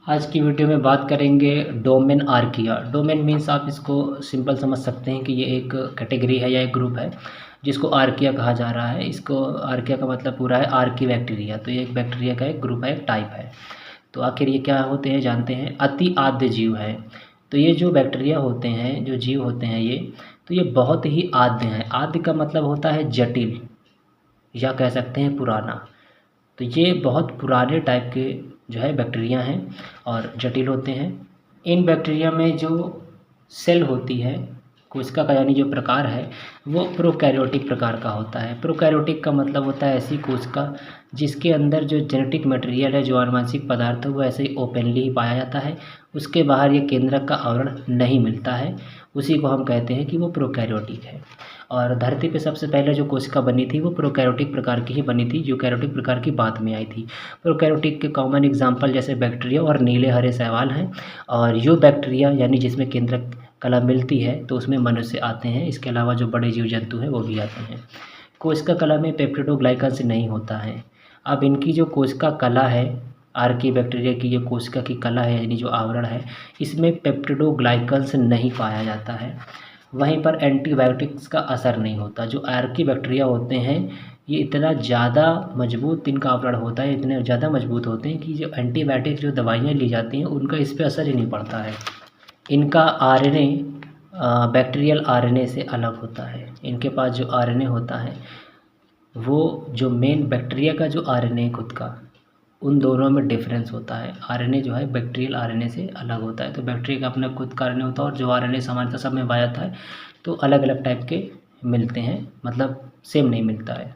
आज की वीडियो में बात करेंगे डोमेन आर्किया। डोमेन मीन्स आप इसको सिंपल समझ सकते हैं कि ये एक कैटेगरी है या एक ग्रुप है जिसको आर्किया कहा जा रहा है। इसको आर्किया का मतलब पूरा है आर्की बैक्टीरिया। तो ये एक बैक्टीरिया का एक ग्रुप है, एक टाइप है। तो आखिर ये क्या होते हैं जानते हैं। अति आद्य जीव है। तो ये जो बैक्टीरिया होते हैं, जो जीव होते हैं ये, तो ये बहुत ही आद्य हैं। आद्य का मतलब होता है जटिल या कह सकते हैं पुराना। तो ये बहुत पुराने टाइप के जो है बैक्टीरिया हैं और जटिल होते हैं। इन बैक्टीरिया में जो सेल होती है, कोशिका का यानी जो प्रकार है, वो प्रोकैरियोटिक प्रकार का होता है। प्रोकैरियोटिक का मतलब होता है ऐसी कोशिका जिसके अंदर जो जेनेटिक मटेरियल है, जो आनुवंशिक पदार्थ है, वो ऐसे ही ओपनली ही पाया जाता है। उसके बाहर ये केंद्रक का आवरण नहीं मिलता है। उसी को हम कहते हैं कि वो प्रोकैरियोटिक है। और धरती पे सबसे पहले जो कोशिका बनी थी वो प्रोकैरियोटिक प्रकार की ही बनी थी, यूकैरियोटिक प्रकार की बाद में आई थी। प्रोकैरियोटिक के कॉमन एग्जांपल जैसे बैक्टीरिया और नीले हरे शैवाल हैं। और यो बैक्टीरिया यानी जिसमें केंद्रक कला मिलती है तो उसमें मनुष्य आते हैं। इसके अलावा जो बड़े जीव जंतु हैं वो भी आते हैं। कोशिका कला में पेप्टिडोग्लाइकन्स नहीं होता है। अब इनकी जो कोशिका कला है, आर्की बैक्टीरिया की जो कोशिका की कला है यानी जो आवरण है, इसमें पेप्टिडोग्लाइकन्स नहीं पाया जाता है। वहीं पर एंटीबायोटिक्स का असर नहीं होता। जो आर्की बैक्टीरिया होते हैं ये इतना ज़्यादा मजबूत इनका आवरण होता है, इतने ज़्यादा मजबूत होते हैं कि जो एंटीबायोटिक जो दवाइयाँ ली जाती हैं उनका इस पर असर ही नहीं पड़ता है। इनका आरएनए बैक्टीरियल आरएनए से अलग होता है। इनके पास जो आरएनए होता है वो जो मेन बैक्टीरिया का जो आरएनए खुद का, उन दोनों में डिफरेंस होता है। आरएनए जो है बैक्टीरियल आरएनए से अलग होता है। तो बैक्टीरिया का अपना खुद का आरएनए होता है और जो आरएनए सामान्यतः सब में पाया जाता है तो अलग अलग टाइप के मिलते हैं, मतलब सेम नहीं मिलता है।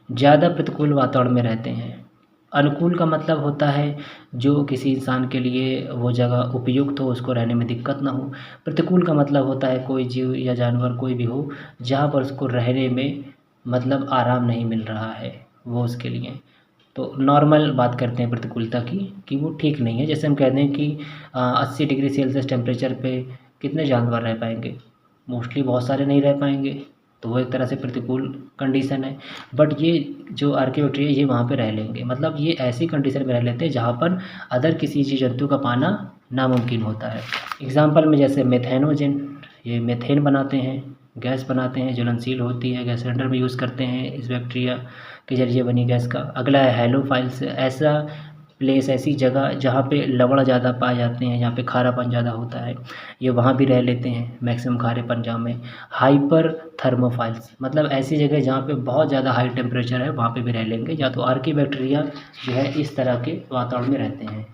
ज़्यादा प्रतिकूल वातावरण में रहते हैं। अनुकूल का मतलब होता है जो किसी इंसान के लिए वो जगह उपयुक्त हो, उसको रहने में दिक्कत ना हो। प्रतिकूल का मतलब होता है कोई जीव या जानवर कोई भी हो जहाँ पर उसको रहने में मतलब आराम नहीं मिल रहा है, वो उसके लिए। तो नॉर्मल बात करते हैं प्रतिकूलता की कि वो ठीक नहीं है। जैसे हम कहते हैं कि 80 डिग्री सेल्सियस टेम्परेचर पे कितने जानवर रह पाएंगे, मोस्टली बहुत सारे नहीं रह पाएंगे। तो वो एक तरह से प्रतिकूल कंडीशन है। बट ये जो आर्कियोट्री है ये वहाँ पे रह लेंगे, मतलब ये ऐसी कंडीशन में रह लेते हैं जहाँ पर अदर किसी जीव जंतु का पाना नामुमकिन होता है। एग्जाम्पल में जैसे मेथेनोजन, ये मेथेन बनाते हैं, गैस बनाते हैं, ज्वलनशील होती है, गैस सिलेंडर में यूज़ करते हैं इस बैक्टीरिया के जरिए बनी गैस का। अगला है हेलोफाइल्स, ऐसा प्लेस, ऐसी जगह जहाँ पे लवण ज़्यादा पाए जाते हैं, जहाँ पे खारापन ज़्यादा होता है, ये वहाँ भी रह लेते हैं मैक्सिमम खारेपन जहाँ में। हाइपर थर्मोफाइल्स मतलब ऐसी जगह जहाँ पे बहुत ज़्यादा हाई टेम्परेचर है, वहाँ पे भी रह लेंगे। या तो आर्की बैक्टीरिया जो है इस तरह के वातावरण में रहते हैं।